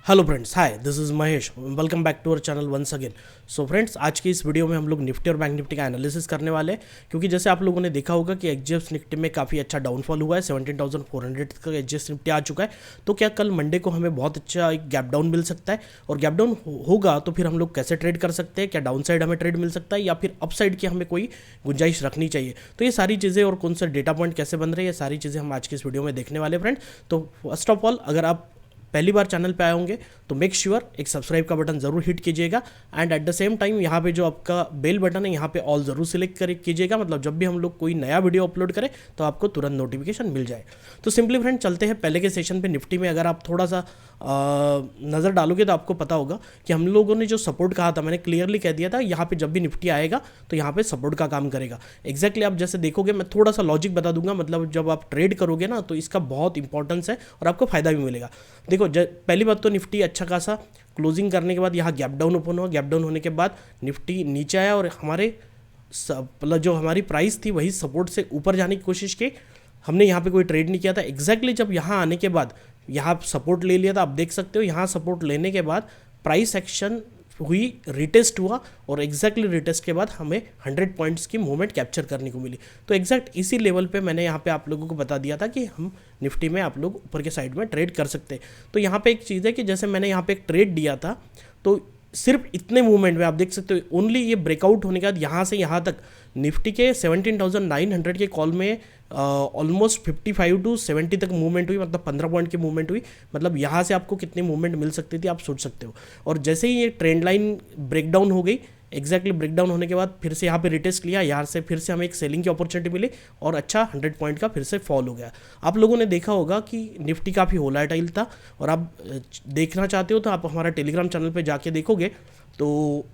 Hello friends, hi, this is Mahesh. Welcome back to our channel once again. So friends, आज की इस video में हम लोग निफ्टी और बैंक निफ्टी का एनालिसिस करने वाले हैं, क्योंकि जैसे आप लोगों ने देखा होगा कि एचडीएफसी निफ्टी में काफ़ी अच्छा डाउनफॉल हुआ है। 17,400 तक एचडीएफसी निफ्टी आ चुका है। तो क्या कल मंडे को हमें बहुत अच्छा एक गैप डाउन मिल सकता है? और गैप डाउन होगा तो फिर हम लोग कैसे ट्रेड कर सकते हैं? क्या डाउन साइड हमें ट्रेड मिल सकता है या फिर अप साइड की हमें कोई गुंजाइश रखनी चाहिए? तो ये सारी चीज़ें और कौन सा डेटा पॉइंट कैसे बन रहे हैं, ये सारी चीज़ें हम आज की इस वीडियो में देखने वाले फ्रेंड। तो फर्स्ट ऑफ ऑल, अगर आप पहली बार चैनल पे आए होंगे तो मेक श्योर एक सब्सक्राइब का बटन जरूर हिट कीजिएगा। And at the same time यहाँ पे जो आपका बेल बटन है यहाँ पे ऑल जरूर सिलेक्ट कर कीजिएगा, मतलब जब भी हम लोग कोई नया वीडियो अपलोड करें तो आपको तुरंत नोटिफिकेशन मिल जाए। तो सिंपली फ्रेंड, चलते हैं पहले के सेशन पे। निफ्टी में अगर आप थोड़ा सा नज़र डालोगे तो आपको पता होगा कि हम लोगों ने जो सपोर्ट कहा था, मैंने क्लियरली कह दिया था यहाँ पे जब भी निफ्टी आएगा तो यहाँ पे सपोर्ट का काम करेगा। एग्जैक्टली आप जैसे देखोगे, मैं थोड़ा सा लॉजिक बता दूंगा, मतलब जब आप ट्रेड करोगे ना तो इसका बहुत इंपॉर्टेंस है और आपको फायदा भी मिलेगा। देखो, पहली बात तो निफ्टी अच्छा खासा क्लोजिंग करने के बाद यहाँ गैप डाउन ओपन हुआ। गैप डाउन होने के बाद निफ्टी नीचे आया और हमारे मतलब जो हमारी प्राइस थी वही सपोर्ट से ऊपर जाने की कोशिश की। हमने यहाँ पे कोई ट्रेड नहीं किया था। एग्जैक्टली जब यहाँ आने के बाद यहाँ सपोर्ट ले लिया था, आप देख सकते हो। यहाँ सपोर्ट लेने के बाद प्राइस एक्शन हुई, रिटेस्ट हुआ और एग्जैक्टली रिटेस्ट के बाद हमें 100 पॉइंट्स की मूवमेंट कैप्चर करने को मिली। तो एग्जैक्ट इसी लेवल पे मैंने यहाँ पे आप लोगों को बता दिया था कि हम निफ्टी में आप लोग ऊपर के साइड में ट्रेड कर सकते हैं। तो यहाँ पे एक चीज़ है कि जैसे मैंने यहाँ पे एक ट्रेड दिया था, तो सिर्फ इतने मूवमेंट में आप देख सकते हो, ओनली ये ब्रेकआउट होने के बाद यहाँ से यहाँ तक निफ्टी के 17,900 के कॉल में ऑलमोस्ट 55 टू 70 तक मूवमेंट हुई, मतलब 15 पॉइंट की मूवमेंट हुई। मतलब यहाँ से आपको कितनी मूवमेंट मिल सकती थी आप सोच सकते हो। और जैसे ही ये ट्रेंड लाइन ब्रेकडाउन हो गई, एग्जैक्टली ब्रेकडाउन होने के बाद फिर से यहाँ पे रिटेस्ट लिया, यहाँ से फिर से हमें एक सेलिंग की अपॉर्चुनिटी मिली और अच्छा 100 पॉइंट का फिर से फॉल हो गया। आप लोगों ने देखा होगा कि निफ्टी काफ़ी वोलेटाइल था, और आप देखना चाहते हो तो आप हमारा टेलीग्राम चैनल पे जाके देखोगे तो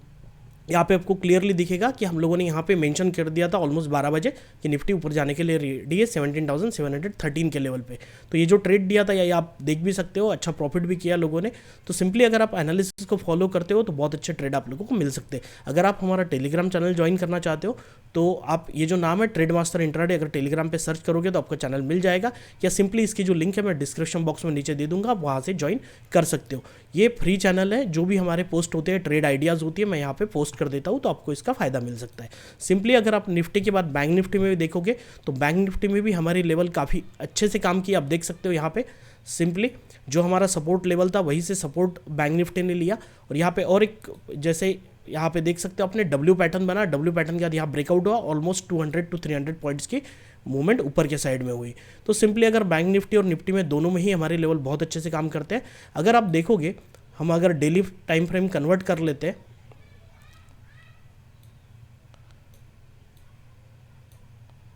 यहाँ पे आपको क्लियरली दिखेगा कि हम लोगों ने यहाँ पे मेंशन कर दिया था ऑलमोस्ट 12 बजे कि निफ्टी ऊपर जाने के लिए रेडी है 17,713 के लेवल पे। तो ये जो ट्रेड दिया था ये आप देख भी सकते हो, अच्छा प्रॉफिट भी किया लोगों ने। तो सिंपली अगर आप एनालिसिस को फॉलो करते हो तो बहुत अच्छे ट्रेड आप लोगों को मिल सकते हैं। अगर आप हमारा टेलीग्राम चैनल ज्वाइन करना चाहते हो तो आप ये जो नाम है ट्रेड मास्टर इंट्राडे, अगर टेलीग्राम पे सर्च करोगे तो आपका चैनल मिल जाएगा, या सिंपली इसकी जो लिंक है मैं डिस्क्रिप्शन बॉक्स में नीचे दे दूंगा, आप वहाँ से ज्वाइन कर सकते हो। ये फ्री चैनल है, जो भी हमारे पोस्ट होते हैं, ट्रेड आइडियाज़ होती है, मैं यहाँ पे पोस्ट कर देता हूँ, तो आपको इसका फायदा मिल सकता है। सिंपली अगर आप निफ्टी के बाद बैंक निफ्टी में भी देखोगे तो बैंक निफ्टी में भी हमारी लेवल काफ़ी अच्छे से काम किया। आप देख सकते हो यहाँ पे सिंपली जो हमारा सपोर्ट लेवल था वहीं से सपोर्ट बैंक निफ्टी ने लिया, और यहाँ पे और एक जैसे यहाँ पे देख सकते हो अपने डब्ल्यू पैटर्न बना, डब्ल्यू पैटर्न के बाद यहाँ ब्रेकआउट हुआ, ऑलमोस्ट 200 टू 300 पॉइंट्स की मूवमेंट ऊपर के साइड में हुई। तो सिंपली अगर बैंक निफ्टी और निफ्टी में दोनों में ही हमारे लेवल बहुत अच्छे से काम करते हैं। अगर आप देखोगे, हम अगर डेली टाइम फ्रेम कन्वर्ट कर लेते हैं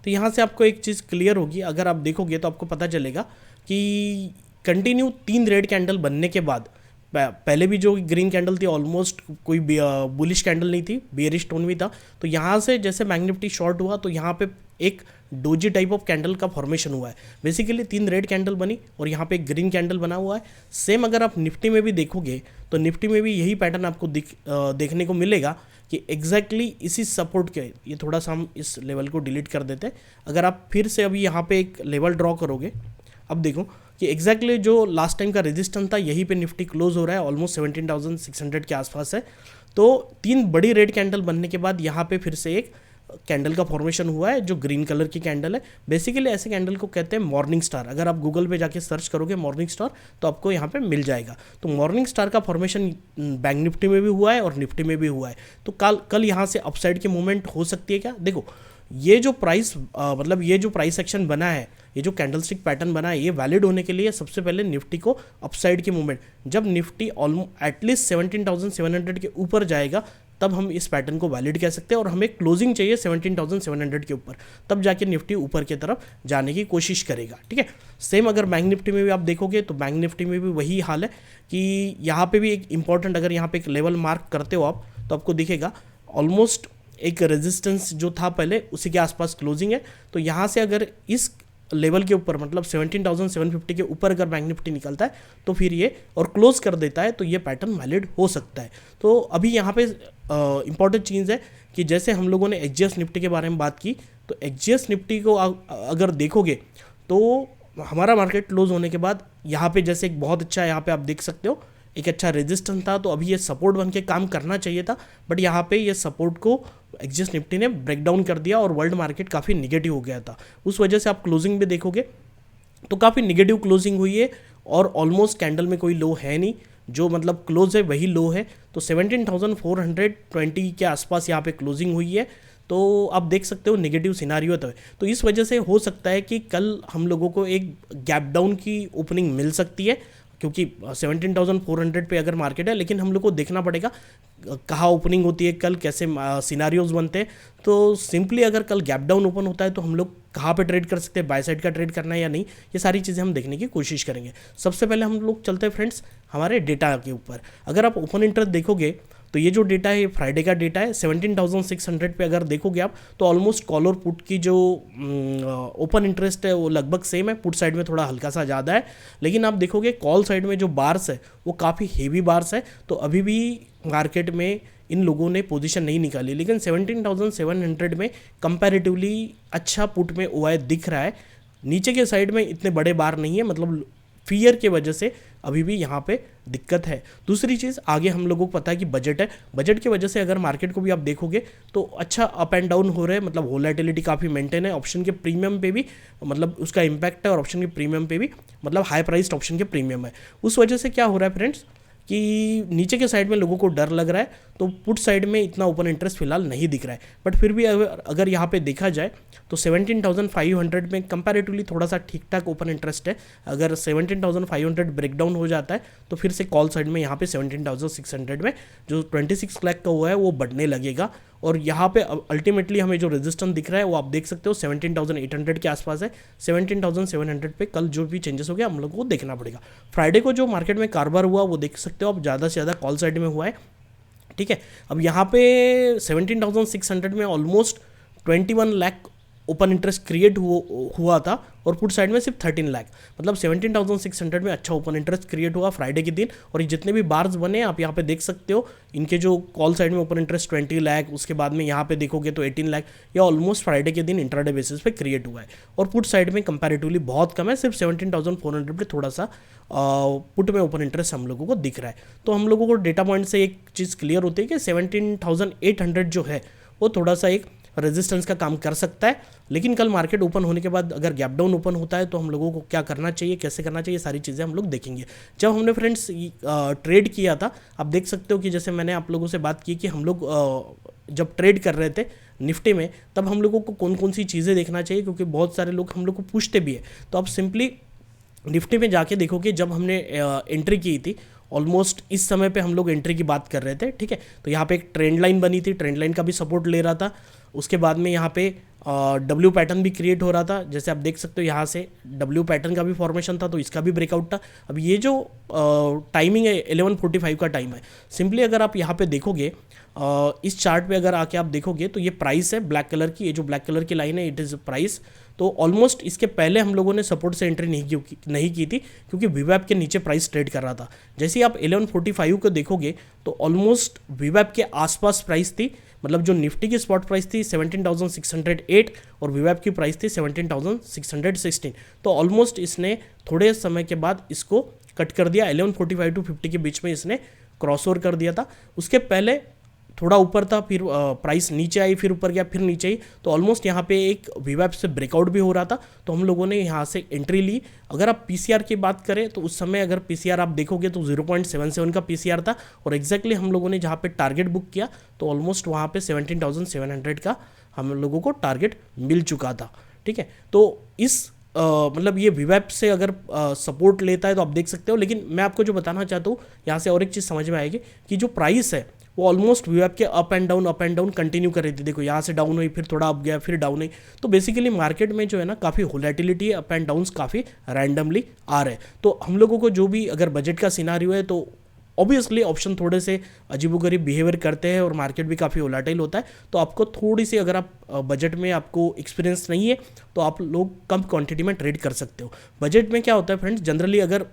तो यहाँ से आपको एक चीज़ क्लियर होगी। अगर आप देखोगे तो आपको पता चलेगा कि कंटिन्यू 3 रेड कैंडल बनने के बाद, पहले भी जो ग्रीन कैंडल थी ऑलमोस्ट कोई बुलिश कैंडल नहीं थी, बेयरिश टोन भी था। तो यहाँ से जैसे बैंक निफ्टी शॉर्ट हुआ तो यहाँ पे एक डोजी टाइप ऑफ कैंडल का फॉर्मेशन हुआ है। बेसिकली 3 रेड कैंडल बनी और यहाँ पे एक ग्रीन कैंडल बना हुआ है। सेम अगर आप निफ्टी में भी देखोगे तो निफ्टी में भी यही पैटर्न आपको देखने को मिलेगा कि एग्जैक्टली इसी सपोर्ट के, ये थोड़ा सा हम इस लेवल को डिलीट कर देते हैं। अगर आप फिर से अभी यहाँ पे एक लेवल ड्रॉ करोगे, अब देखो कि एग्जैक्टली जो लास्ट टाइम का रेजिस्टेंस था यहीं पे निफ्टी क्लोज हो रहा है, ऑलमोस्ट 17,600 के आसपास है। तो 3 बड़ी रेड कैंडल बनने के बाद यहाँ पे फिर से एक कैंडल का फॉर्मेशन हुआ है जो ग्रीन कलर की कैंडल है। बेसिकली ऐसे कैंडल को कहते हैं मॉर्निंग स्टार। अगर आप गूगल पे जाके सर्च करोगे मॉर्निंग स्टार तो आपको यहाँ पे मिल जाएगा। तो मॉर्निंग स्टार का फॉर्मेशन बैंक निफ्टी में भी हुआ है और निफ्टी में भी हुआ है। तो कल यहाँ से अपसाइड की मूवमेंट हो सकती है क्या? देखो, ये जो प्राइस मतलब ये जो प्राइस एक्शन बना है, ये जो कैंडलस्टिक पैटर्न बना है, ये वैलिड होने के लिए सबसे पहले निफ्टी को अपसाइड की मूवमेंट, जब निफ्टी ऑलमोस्ट एटलीस्ट 17,700 के ऊपर जाएगा तब हम इस पैटर्न को वैलिड कह सकते हैं, और हमें क्लोजिंग चाहिए 17,700 के ऊपर, तब जाके निफ्टी ऊपर की तरफ जाने की कोशिश करेगा। ठीक है, सेम अगर बैंक निफ्टी में भी आप देखोगे तो बैंक निफ्टी में भी वही हाल है कि यहाँ पे भी एक इंपॉर्टेंट, अगर यहाँ पे एक लेवल मार्क करते हो आप तो आपको दिखेगा ऑलमोस्ट एक रेजिस्टेंस जो था पहले उसी के आसपास क्लोजिंग है। तो यहाँ से अगर इस लेवल के ऊपर, मतलब 17,750 के ऊपर अगर बैंक निफ्टी निकलता है तो फिर ये और क्लोज कर देता है तो ये पैटर्न वैलिड हो सकता है। तो अभी यहाँ पे इंपॉर्टेंट चीज़ है कि जैसे हम लोगों ने एचजीएफ निफ्टी के बारे में बात की, तो एचजीएफ निफ्टी को अगर देखोगे तो हमारा मार्केट क्लोज होने के बाद यहाँ पे जैसे एक बहुत अच्छा, यहाँ पे आप देख सकते हो एक अच्छा रेजिस्टेंस था, तो अभी ये सपोर्ट बन के काम करना चाहिए था, बट यहाँ पे ये सपोर्ट को एक्सिस निफ्टी ने ब्रेक डाउन कर दिया और वर्ल्ड मार्केट काफ़ी निगेटिव हो गया था। उस वजह से आप क्लोजिंग भी देखोगे तो काफ़ी निगेटिव क्लोजिंग हुई है और ऑलमोस्ट कैंडल में कोई लो है नहीं, जो मतलब क्लोज है वही लो है। तो 17,420 के आसपास यहाँ पे क्लोजिंग हुई है, तो आप देख सकते हो नेगेटिव सिनारियो तो इस वजह से हो सकता है कि कल हम लोगों को एक गैप डाउन की ओपनिंग मिल सकती है, क्योंकि 17,400 पे अगर मार्केट है, लेकिन हम लोग को देखना पड़ेगा कहाँ ओपनिंग होती है कल, कैसे सिनारियोज बनते हैं। तो सिंपली अगर कल गैप डाउन ओपन होता है तो हम लोग कहाँ पे ट्रेड कर सकते हैं, बाय साइड का ट्रेड करना है या नहीं, ये सारी चीज़ें हम देखने की कोशिश करेंगे। सबसे पहले हम लोग चलते हैं फ्रेंड्स हमारे डेटा के ऊपर। अगर आप ओपन इंटरेस्ट देखोगे तो ये जो डेटा है ये फ्राइडे का डेटा है। 17,600 पे अगर देखोगे आप तो ऑलमोस्ट कॉल और पुट की जो ओपन इंटरेस्ट है वो लगभग सेम है, पुट साइड में थोड़ा हल्का सा ज़्यादा है, लेकिन आप देखोगे कॉल साइड में जो बार्स है वो काफ़ी हेवी बार्स है। तो अभी भी मार्केट में इन लोगों ने पोजीशन नहीं निकाली, लेकिन 17,700 में कंपैरेटिवली अच्छा पुट में ओआई दिख रहा है। नीचे के साइड में इतने बड़े बार नहीं है, मतलब फियर के वजह से अभी भी यहाँ पे दिक्कत है। दूसरी चीज़, आगे हम लोगों को पता है कि बजट है, बजट की वजह से अगर मार्केट को भी आप देखोगे तो अच्छा अप एंड डाउन हो रहे हैं, मतलब वोलेटिलिटी काफ़ी मेंटेन है। ऑप्शन के प्रीमियम पे भी मतलब उसका इम्पैक्ट है और ऑप्शन के प्रीमियम पे भी मतलब हाई प्राइस्ड ऑप्शन के प्रीमियम है। उस वजह से क्या हो रहा है फ्रेंड्स कि नीचे के साइड में लोगों को डर लग रहा है, तो पुट साइड में इतना ओपन इंटरेस्ट फिलहाल नहीं दिख रहा है। बट फिर भी अगर यहाँ पे देखा जाए तो 17,500 में कंपैरेटिवली थोड़ा सा ठीक ठाक ओपन इंटरेस्ट है। अगर 17,500 ब्रेकडाउन हो जाता है तो फिर से कॉल साइड में यहाँ पे 17,600 में जो 26 लाख का हुआ है वो बढ़ने लगेगा, और यहाँ पे अल्टीमेटली हमें जो रेजिस्टेंस दिख रहा है वो आप देख सकते हो 17,800 के आसपास है। 17,700 पे कल जो भी चेंजेस हो गया हम लोग को देखना पड़ेगा। फ्राइडे को जो मार्केट में कारोबार हुआ वो देख सकते हो आप, ज़्यादा से ज़्यादा कॉल साइड में हुआ है, ठीक है। अब यहाँ पे 17,600 में almost 21 lakh open interest create हुआ था और पुट साइड में सिर्फ 13 लाख, मतलब 17,600 में अच्छा ओपन इंटरेस्ट क्रिएट हुआ फ्राइडे के दिन। और ये जितने भी बार्स बने आप यहाँ पे देख सकते हो, इनके जो कॉल साइड में ओपन इंटरेस्ट 20 लाख, उसके बाद में यहाँ पे देखोगे तो 18 लाख, या ऑलमोस्ट फ्राइडे के दिन इंट्राडे बेसिस पे क्रिएट हुआ है। और पुट साइड में कंपैरेटिवली बहुत कम है, सिर्फ 17,400 पे थोड़ा सा पुट में ओपन इंटरेस्ट हम लोगों को दिख रहा है। तो हम लोगों को डेटा पॉइंट से एक चीज़ क्लियर होती है कि 17,800 जो है वो थोड़ा सा एक रेजिस्टेंस का काम कर सकता है। लेकिन कल मार्केट ओपन होने के बाद अगर गैप डाउन ओपन होता है तो हम लोगों को क्या करना चाहिए, कैसे करना चाहिए, सारी चीज़ें हम लोग देखेंगे। जब हमने फ्रेंड्स ट्रेड किया था, आप देख सकते हो कि जैसे मैंने आप लोगों से बात की कि हम लोग जब ट्रेड कर रहे थे निफ्टी में, तब हम लोगों को कौन कौन सी चीज़ें देखना चाहिए, क्योंकि बहुत सारे लोग हम लोग को पूछते भी है। तो आप सिंपली निफ्टी में जाके देखोगे, जब हमने एंट्री की थी ऑलमोस्ट इस समय पे हम लोग एंट्री की बात कर रहे थे, ठीक है। तो यहाँ पे एक ट्रेंड लाइन बनी थी, ट्रेंड लाइन का भी सपोर्ट ले रहा था। उसके बाद में यहाँ पे डब्ल्यू पैटर्न भी क्रिएट हो रहा था, जैसे आप देख सकते हो यहाँ से डब्ल्यू पैटर्न का भी फॉर्मेशन था, तो इसका भी ब्रेकआउट था। अब ये जो टाइमिंग है 11:45 का टाइम है, सिंपली अगर आप यहाँ पे देखोगे इस चार्ट पे अगर आके आप देखोगे तो ये प्राइस है ब्लैक कलर की, ये जो ब्लैक कलर की लाइन है इट इज़ प्राइस। तो ऑलमोस्ट इसके पहले हम लोगों ने सपोर्ट से एंट्री नहीं की थी, क्योंकि वीवैप के नीचे प्राइस ट्रेड कर रहा था। जैसे ही आप 11:45 को देखोगे तो ऑलमोस्ट वीवैप के आसपास प्राइस थी, मतलब जो निफ्टी की स्पॉट प्राइस थी 17,608 और वीवैप की प्राइस थी 17,616। तो ऑलमोस्ट इसने थोड़े समय के बाद इसको कट कर दिया, 11:45 to 50 के बीच में इसने क्रॉस ओवर कर दिया था। उसके पहले थोड़ा ऊपर था, फिर प्राइस नीचे आई, फिर ऊपर गया, फिर नीचे आई। तो ऑलमोस्ट यहाँ पे एक वीवैप से ब्रेकआउट भी हो रहा था, तो हम लोगों ने यहाँ से एंट्री ली। अगर आप पीसीआर की बात करें तो उस समय अगर पीसीआर आप देखोगे तो 0.77 का पीसीआर था, और एग्जैक्टली हम लोगों ने जहाँ पे टारगेट बुक किया तो ऑलमोस्ट वहाँ पे 17,700 का हम लोगों को टारगेट मिल चुका था, ठीक है। तो इस मतलब ये वीवैप से अगर सपोर्ट लेता है तो आप देख सकते हो। लेकिन मैं आपको जो बताना चाहता हूँ यहाँ से और एक चीज़ समझ में आएगी कि जो प्राइस है वो ऑलमोस्ट वीवैप के अप एंड डाउन कंटिन्यू कर रही थी। देखो यहाँ से डाउन हुई, फिर थोड़ा अप गया, फिर डाउन हुई। तो बेसिकली मार्केट में जो है ना काफ़ी वोलेटिलिटी है, अप एंड डाउन्स काफ़ी रैंडमली आ रहे हैं। तो हम लोगों को जो भी अगर बजट का सिनारियो है तो ऑब्वियसली ऑप्शन थोड़े से अजीबोगरीब बिहेवियर करते हैं और मार्केट भी काफ़ी वोलेटाइल होता है। तो आपको थोड़ी सी अगर आप बजट में आपको एक्सपीरियंस नहीं है तो आप लोग कम क्वांटिटी में ट्रेड कर सकते हो। बजट में क्या होता है फ्रेंड्स, जनरली अगर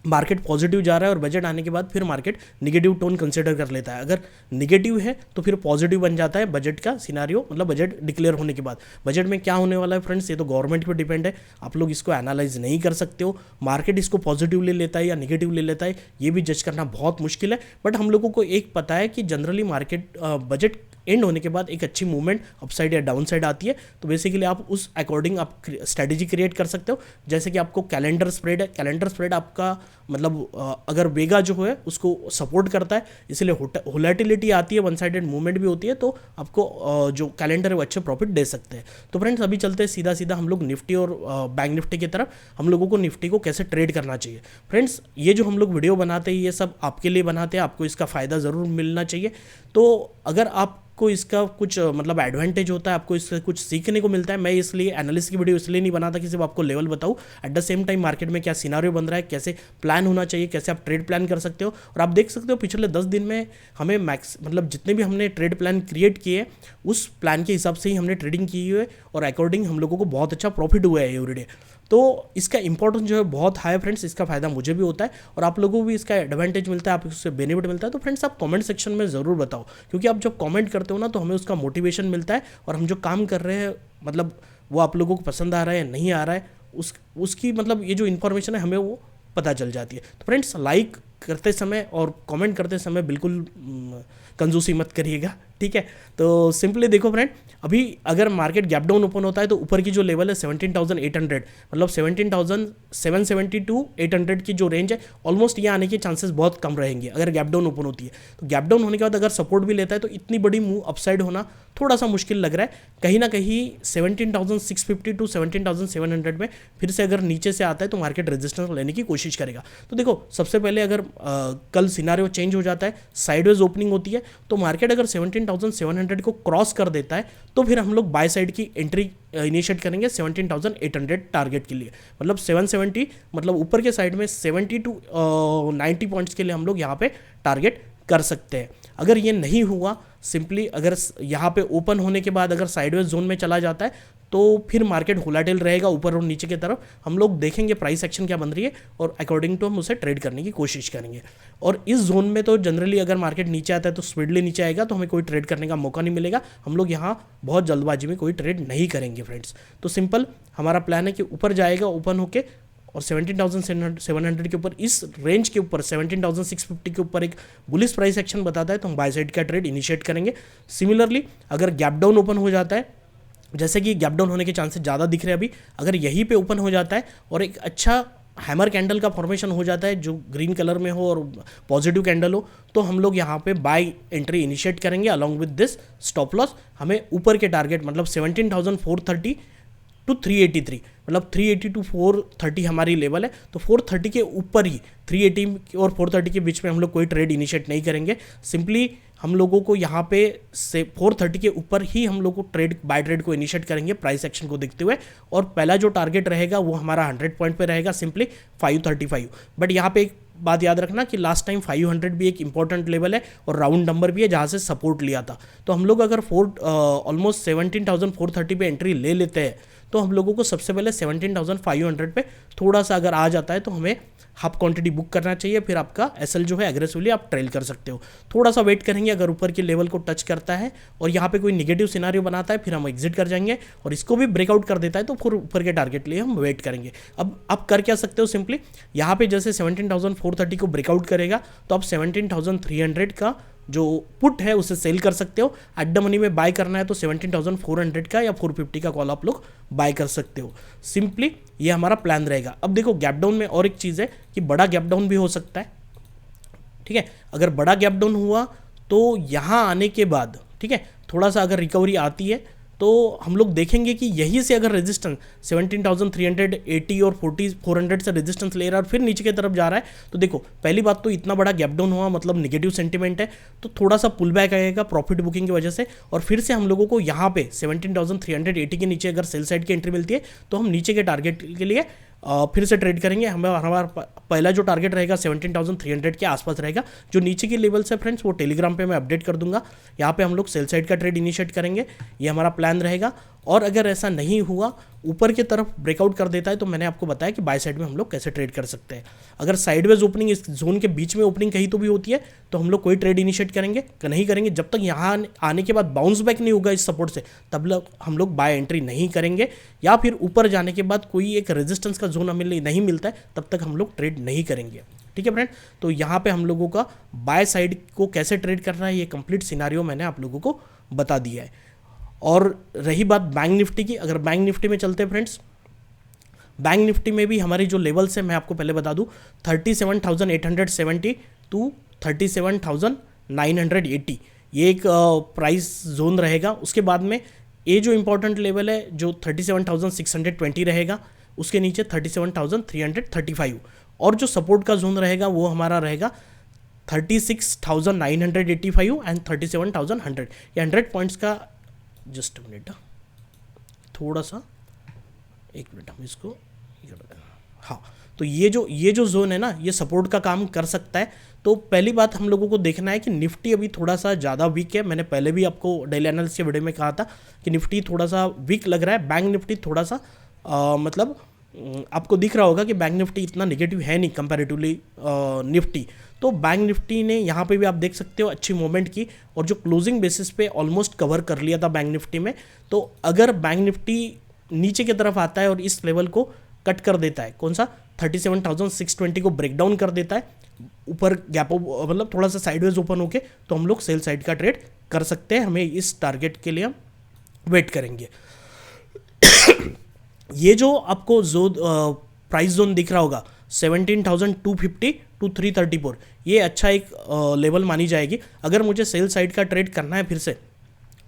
मार्केट पॉजिटिव जा रहा है और बजट आने के बाद फिर मार्केट निगेटिव टोन कंसिडर कर लेता है। अगर निगेटिव है तो फिर पॉजिटिव बन जाता है बजट का सिनारियो, मतलब बजट डिक्लेयर होने के बाद। बजट में क्या होने वाला है फ्रेंड्स, ये तो गवर्नमेंट पे डिपेंड है, आप लोग इसको एनालाइज नहीं कर सकते हो। मार्केट इसको पॉजिटिव ले लेता है या निगेटिव ले लेता है, ये भी जज करना बहुत मुश्किल है। बट हम लोगों को एक पता है कि जनरली मार्केट बजट एंड होने के बाद एक अच्छी मूवमेंट अपसाइड या डाउन साइड आती है। तो बेसिकली आप उस अकॉर्डिंग आप स्ट्रैटेजी क्रिएट कर सकते हो। जैसे कि आपको कैलेंडर स्प्रेड है, कैलेंडर स्प्रेड आपका मतलब अगर वेगा जो है उसको सपोर्ट करता है, इसलिए वोलेटिलिटी आती है, वन साइडेड मूवमेंट भी होती है, तो आपको जो कैलेंडर है वो अच्छे प्रॉफिट दे सकते हैं। तो फ्रेंड्स अभी चलते हैं सीधा सीधा हम लोग निफ्टी और बैंक निफ्टी की तरफ। हम लोगों को निफ्टी को कैसे ट्रेड करना चाहिए। फ्रेंड्स ये जो हम लोग वीडियो बनाते हैं ये सब आपके लिए बनाते हैं, आपको इसका फ़ायदा ज़रूर मिलना चाहिए। तो अगर आपको इसका कुछ मतलब एडवांटेज होता है, आपको इससे कुछ सीखने को मिलता है, मैं इसलिए एनालिस्ट की वीडियो इसलिए नहीं बनाता कि सिर्फ आपको लेवल बताऊं, at the same time market में क्या सिनारियो बन रहा है, कैसे प्लान होना चाहिए, कैसे आप ट्रेड प्लान कर सकते हो। और आप देख सकते हो पिछले 10 दिन में हमें मैक्स मतलब जितने भी हमने ट्रेड प्लान क्रिएट किए उस प्लान के हिसाब से ही हमने ट्रेडिंग की है और अकॉर्डिंग हम लोगों को बहुत अच्छा प्रॉफिट हुआ है एवरीडे। तो इसका इंपॉर्टेंस जो है बहुत हाई है फ्रेंड्स, इसका फ़ायदा मुझे भी होता है और आप लोगों को भी इसका एडवांटेज मिलता है, आप उससे बेनिफिट मिलता है। तो फ्रेंड्स आप कमेंट सेक्शन में ज़रूर बताओ, क्योंकि आप जब कमेंट करते हो ना तो हमें उसका मोटिवेशन मिलता है और हम जो काम कर रहे हैं मतलब वो आप लोगों को पसंद आ रहा है नहीं आ रहा है उसकी मतलब ये जो इन्फॉर्मेशन है हमें वो पता चल जाती है। तो फ्रेंड्स लाइक करते समय और कमेंट करते समय बिल्कुल कंजूसी मत करिएगा, ठीक है। तो सिंपली देखो फ्रेंड, अभी अगर मार्केट गैप डाउन ओपन होता है तो ऊपर की जो लेवल है 17,800 मतलब 17,770 टू 800 की जो रेंज है ऑलमोस्ट ये आने के चांसेस बहुत कम रहेंगे अगर गैप डाउन ओपन होती है। तो गैप डाउन होने के बाद अगर सपोर्ट भी लेता है तो इतनी बड़ी मूव अपसाइड होना थोड़ा सा मुश्किल लग रहा है। कहीं ना कहीं 17,650 टू 17,700 में फिर से अगर नीचे से आता है तो मार्केट रेजिस्टेंस लेने की कोशिश करेगा। तो देखो सबसे पहले अगर कल सिनारियो चेंज हो जाता है, साइडवेज ओपनिंग होती है, तो मार्केट अगर 17,700 को क्रॉस कर देता है तो फिर हम लोग बाय साइड की एंट्री इनिशिएट करेंगे 17,800 टारगेट के लिए, मतलब 770 मतलब ऊपर के साइड में 70 टू 90 पॉइंट्स के लिए हम लोग यहाँ पे टारगेट कर सकते हैं। अगर ये नहीं हुआ, सिंपली अगर यहाँ पे ओपन होने के बाद अगर साइडवेज जोन में चला जाता है तो फिर मार्केट वोलेटाइल रहेगा ऊपर और नीचे की तरफ। हम लोग देखेंगे प्राइस एक्शन क्या बन रही है और अकॉर्डिंग टू हम उसे ट्रेड करने की कोशिश करेंगे। और इस जोन में तो जनरली अगर मार्केट नीचे आता है तो स्पीडली नीचे आएगा तो हमें कोई ट्रेड करने का मौका नहीं मिलेगा। हम लोग यहाँ बहुत जल्दबाजी में कोई ट्रेड नहीं करेंगे फ्रेंड्स। तो सिंपल हमारा प्लान है कि ऊपर जाएगा ओपन होके और 17,700 के ऊपर, इस रेंज के ऊपर 17,650 के ऊपर एक बुलिश प्राइस एक्शन बताता है तो हम बाय साइड का ट्रेड इनिशिएट करेंगे। सिमिलरली अगर गैप डाउन ओपन हो जाता है, जैसे कि गैप डाउन होने के चांसेस ज़्यादा दिख रहे हैं अभी, अगर यहीं पे ओपन हो जाता है और एक अच्छा हैमर कैंडल का फॉर्मेशन हो जाता है जो ग्रीन कलर में हो और पॉजिटिव कैंडल हो, तो हम लोग यहाँ पे बाय एंट्री इनिशिएट करेंगे along with this stop loss. हमें ऊपर के टारगेट मतलब 17,430 टू 383 मतलब 380 टू 430 हमारी लेवल है, तो 430 के ऊपर ही 380 और 430 के बीच में हम लोग कोई ट्रेड इनिशिएट नहीं करेंगे। सिंपली हम लोगों को यहाँ पे से 430 के ऊपर ही हम लोग को ट्रेड बाय ट्रेड को इनिशिएट करेंगे प्राइस एक्शन को देखते हुए। और पहला जो टारगेट रहेगा वो हमारा 100 पॉइंट पे रहेगा, सिंपली 535। बट यहाँ पे एक बात याद रखना कि लास्ट टाइम 500 भी एक इंपॉर्टेंट लेवल है और राउंड नंबर भी है जहाँ से सपोर्ट लिया था। तो हम लोग अगर ऑलमोस्ट 17,430 पे एंट्री ले लेते हैं तो हम लोगों को सबसे पहले 17,500 पे थोड़ा सा अगर आ जाता है तो हमें हाफ क्वांटिटी बुक करना चाहिए, फिर आपका एसएल जो है एग्रेसिवली आप ट्रेल कर सकते हो। थोड़ा सा वेट करेंगे, अगर ऊपर के लेवल को टच करता है और यहाँ पे कोई निगेटिव सिनारियो बनाता है फिर हम एग्जिट कर जाएंगे, और इसको भी ब्रेकआउट कर देता है तो फिर ऊपर के टारगेट लिए हम वेट करेंगे। अब आप कर क्या सकते हो, सिंपली यहाँ पे जैसे 17,430 को ब्रेकआउट करेगा तो आप 17,300 का जो पुट है उसे सेल कर सकते हो। एट द मनी में बाय करना है तो 17,400 का या 450 का कॉल आप लोग बाय कर सकते हो। सिंपली ये हमारा प्लान रहेगा। अब देखो गैप डाउन में और एक चीज़ है कि बड़ा गैप डाउन भी हो सकता है, ठीक है। अगर बड़ा गैप डाउन हुआ तो यहाँ आने के बाद, ठीक है, थोड़ा सा अगर रिकवरी आती है तो हम लोग देखेंगे कि यहीं से अगर रेजिस्टेंस 17,380 और 400 से रेजिस्टेंस ले रहा है और फिर नीचे की तरफ जा रहा है, तो देखो पहली बात तो इतना बड़ा गैप डाउन हुआ मतलब नेगेटिव सेंटीमेंट है, तो थोड़ा सा पुल बैक आएगा प्रॉफिट बुकिंग की वजह से, और फिर से हम लोगों को यहाँ पे 17,380 के नीचे अगर सेल साइड की एंट्री मिलती है तो हम नीचे के टारगेट के लिए फिर से ट्रेड करेंगे। हमारा पहला जो टारगेट रहेगा 17,300 के आसपास रहेगा। जो नीचे की लेवल्स है फ्रेंड्स वो टेलीग्राम पे मैं अपडेट कर दूंगा। यहाँ पे हम लोग सेल साइड का ट्रेड इनिशिएट करेंगे, ये हमारा प्लान रहेगा। और अगर ऐसा नहीं हुआ, ऊपर की तरफ ब्रेकआउट कर देता है, तो मैंने आपको बताया कि बाय साइड में हम लोग कैसे ट्रेड कर सकते हैं। अगर साइडवेज ओपनिंग, इस जोन के बीच में ओपनिंग कहीं तो भी होती है, तो हम लोग कोई ट्रेड इनिशिएट करेंगे नहीं करेंगे। जब तक यहाँ आने के बाद बाउंस बैक नहीं होगा इस सपोर्ट से, तब हम लोग बाय एंट्री नहीं करेंगे। या फिर ऊपर जाने के बाद कोई एक रेजिस्टेंस का जोन हमें नहीं मिलता है, तब तक हम लोग ट्रेड नहीं करेंगे। ठीक है फ्रेंड, तो यहाँ पे हम लोगों का बाय साइड को कैसे ट्रेड करना है, ये कंप्लीट सिनारियो मैंने आप लोगों को बता दिया है। और रही बात बैंक निफ्टी की, अगर बैंक निफ्टी में चलते हैं फ्रेंड्स, बैंक निफ्टी में भी हमारी जो लेवल्स है मैं आपको पहले बता दूं, 37,870 टू 37,980 ये एक प्राइस जोन रहेगा। उसके बाद में ये जो इंपॉर्टेंट लेवल है जो 37,620 रहेगा, उसके नीचे 37,335, और जो सपोर्ट का जोन रहेगा वो हमारा रहेगा 36,985 एंड 37,100। ये 100 पॉइंट्स का, जस्ट मिनट, थोड़ा सा एक मिनट हम इसको, हाँ, तो ये जो जोन है ना, ये सपोर्ट का काम कर सकता है। तो पहली बात हम लोगों को देखना है कि निफ्टी अभी थोड़ा सा ज़्यादा वीक है। मैंने पहले भी आपको डेली एनालिसिस के वीडियो में कहा था कि निफ्टी थोड़ा सा वीक लग रहा है। बैंक निफ्टी थोड़ा सा मतलब आपको दिख रहा होगा कि बैंक निफ्टी इतना नेगेटिव है नहीं कंपैरेटिवली निफ्टी। तो बैंक निफ्टी ने यहाँ पे भी आप देख सकते हो अच्छी मूवमेंट की, और जो क्लोजिंग बेसिस पे ऑलमोस्ट कवर कर लिया था बैंक निफ्टी में। तो अगर बैंक निफ्टी नीचे की तरफ आता है और इस लेवल को कट कर देता है, कौन सा 37,620 को ब्रेक डाउन कर देता है, ऊपर गैप मतलब थोड़ा सा साइडवेज ओपन होके, तो हम लोग सेल साइड का ट्रेड कर सकते हैं। हमें इस टारगेट के लिए हम वेट करेंगे। ये जो आपको जो प्राइस जोन दिख रहा होगा 17,250 टू 334, ये अच्छा एक लेवल मानी जाएगी। अगर मुझे सेल साइड का ट्रेड करना है फिर से,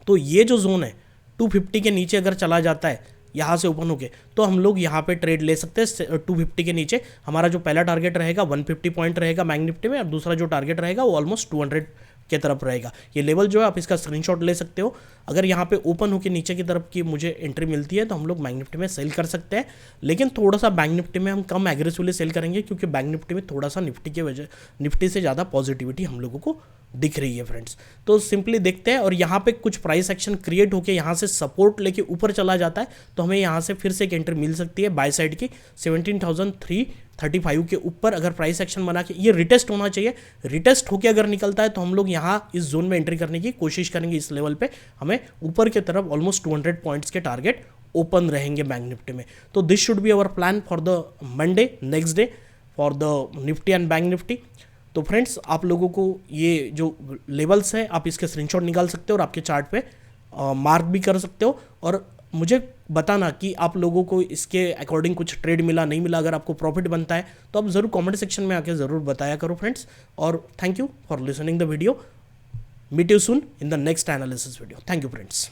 तो ये जो जोन है 250 के नीचे अगर चला जाता है यहाँ से ओपन होके, तो हम लोग यहाँ पे ट्रेड ले सकते हैं। 250 के नीचे हमारा जो पहला टारगेट रहेगा 150 पॉइंट रहेगा बैंक निफ्टी में, और दूसरा जो टारगेट रहेगा वो ऑलमोस्ट 200 के तरफ रहेगा। ये लेवल जो है आप इसका स्क्रीनशॉट ले सकते हो। अगर यहाँ पे ओपन होकर नीचे की तरफ की मुझे एंट्री मिलती है, तो हम लोग बैंक निफ्टी में सेल कर सकते हैं। लेकिन थोड़ा सा बैंक निफ्टी में हम कम एग्रेसिवली सेल करेंगे, क्योंकि बैंक निफ्टी में थोड़ा सा निफ्टी से ज़्यादा पॉजिटिविटी हम लोगों को दिख रही है फ्रेंड्स। तो सिंपली देखते हैं, और यहाँ पे कुछ प्राइस एक्शन क्रिएट होकर यहाँ से सपोर्ट लेके ऊपर चला जाता है, तो हमें यहाँ से फिर से एक एंट्री मिल सकती है बाय साइड की 17,335 के ऊपर। अगर प्राइस एक्शन बना के ये रिटेस्ट होना चाहिए, रिटेस्ट होके अगर निकलता है तो हम लोग यहाँ इस जोन में एंट्री करने की कोशिश करेंगे। इस लेवल पे हमें ऊपर की तरफ ऑलमोस्ट 200 पॉइंट्स के टारगेट ओपन रहेंगे बैंक निफ्टी में। तो this should be our plan for the Monday, next day, for the Nifty and bank Nifty. तो फ्रेंड्स, आप लोगों को ये जो लेवल्स है आप इसके स्क्रीनशॉट निकाल सकते हो और आपके चार्ट पे मार्क भी कर सकते हो, और मुझे बताना कि आप लोगों को इसके अकॉर्डिंग कुछ ट्रेड मिला नहीं मिला। अगर आपको प्रॉफिट बनता है तो आप ज़रूर कमेंट सेक्शन में आके ज़रूर बताया करो फ्रेंड्स। और thank you for listening the video. Meet you soon in the next analysis video. Thank you friends.